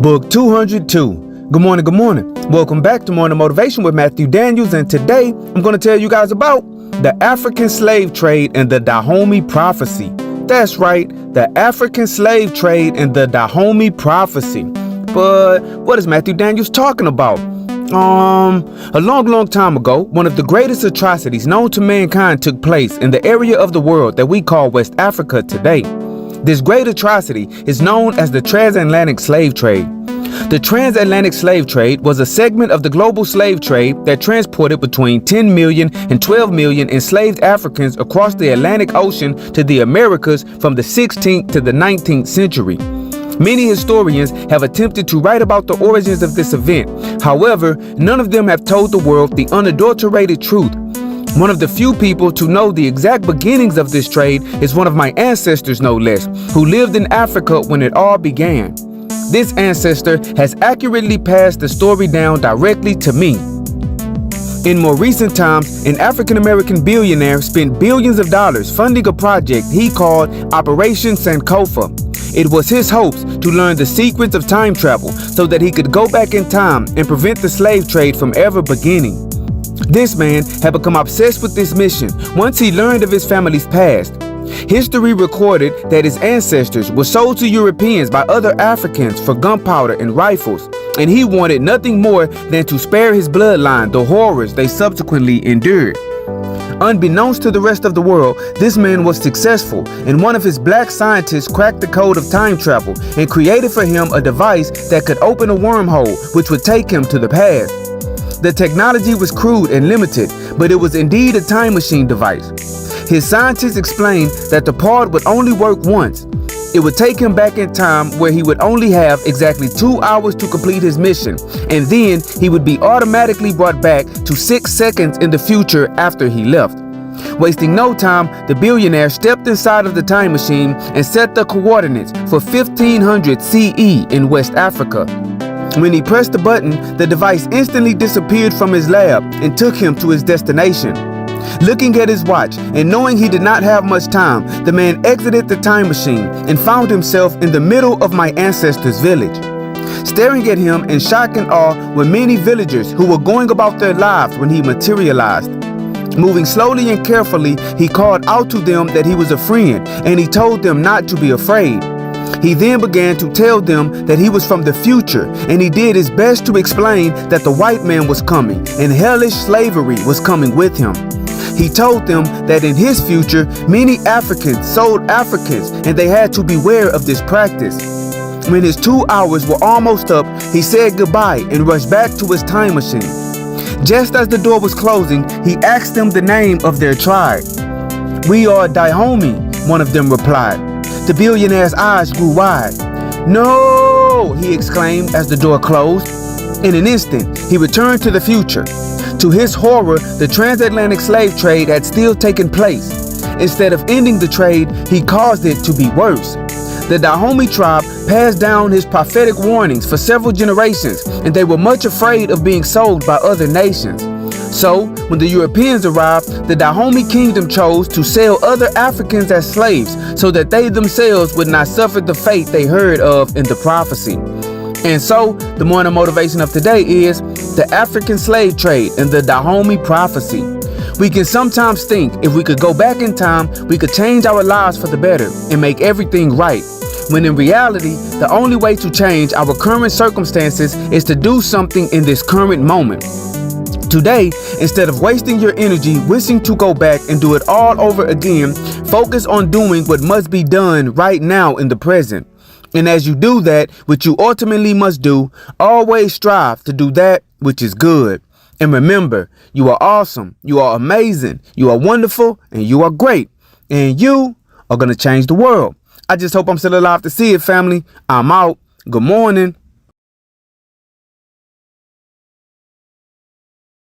Book 202. Good morning, good morning. Welcome back to Morning Motivation with Matthew Daniels, and today I'm going to tell you guys about the African slave trade and the Dahomey prophecy. That's right, the African slave trade and the Dahomey prophecy. But what is Matthew Daniels talking about? A long time ago, one of the greatest atrocities known to mankind took place in the area of the world that we call West Africa today. This great atrocity is known as the transatlantic slave trade. The transatlantic slave trade was a segment of the global slave trade that transported between 10 million and 12 million enslaved Africans across the Atlantic Ocean to the Americas from the 16th to the 19th century. Many historians have attempted to write about the origins of this event. However, none of them have told the world the unadulterated truth. One of the few people to know the exact beginnings of this trade is one of my ancestors, no less, who lived in Africa when it all began. This ancestor has accurately passed the story down directly to me. In more recent times, an African-American billionaire spent billions of dollars funding a project he called Operation Sankofa. It was his hopes to learn the secrets of time travel so that he could go back in time and prevent the slave trade from ever beginning. This man had become obsessed with this mission once he learned of his family's past. History recorded that his ancestors were sold to Europeans by other Africans for gunpowder and rifles, and he wanted nothing more than to spare his bloodline the horrors they subsequently endured. Unbeknownst to the rest of the world, this man was successful, and one of his black scientists cracked the code of time travel and created for him a device that could open a wormhole which would take him to the past. The technology was crude and limited, but it was indeed a time machine device. His scientists explained that the part would only work once. It would take him back in time where he would only have exactly 2 hours to complete his mission, and then he would be automatically brought back to 6 seconds in the future after he left. Wasting no time, the billionaire stepped inside of the time machine and set the coordinates for 1500 CE in West Africa. When he pressed the button, the device instantly disappeared from his lab and took him to his destination. Looking at his watch and knowing he did not have much time, the man exited the time machine and found himself in the middle of my ancestors' village. Staring at him in shock and awe were many villagers who were going about their lives when he materialized. Moving slowly and carefully, he called out to them that he was a friend, and he told them not to be afraid. He then began to tell them that he was from the future, and he did his best to explain that the white man was coming and hellish slavery was coming with him. He told them that in his future, many Africans sold Africans and they had to beware of this practice. When his 2 hours were almost up, he said goodbye and rushed back to his time machine. Just as the door was closing, he asked them the name of their tribe. "We are Dahomey," one of them replied. The billionaire's eyes grew wide. "No!" he exclaimed as the door closed. In an instant, he returned to the future. To his horror, the transatlantic slave trade had still taken place. Instead of ending the trade, he caused it to be worse. The Dahomey tribe passed down his prophetic warnings for several generations, and they were much afraid of being sold by other nations. So, when the Europeans arrived, the Dahomey kingdom chose to sell other Africans as slaves so that they themselves would not suffer the fate they heard of in the prophecy. And so, the morning motivation of today is the African slave trade and the Dahomey prophecy. We can sometimes think if we could go back in time, we could change our lives for the better and make everything right. When in reality, the only way to change our current circumstances is to do something in this current moment. Today, instead of wasting your energy wishing to go back and do it all over again, focus on doing what must be done right now in the present. And as you do that, which you ultimately must do, always strive to do that which is good. And remember, you are awesome, you are amazing, you are wonderful, and you are great. And you are going to change the world. I just hope I'm still alive to see it, family. I'm out. Good morning.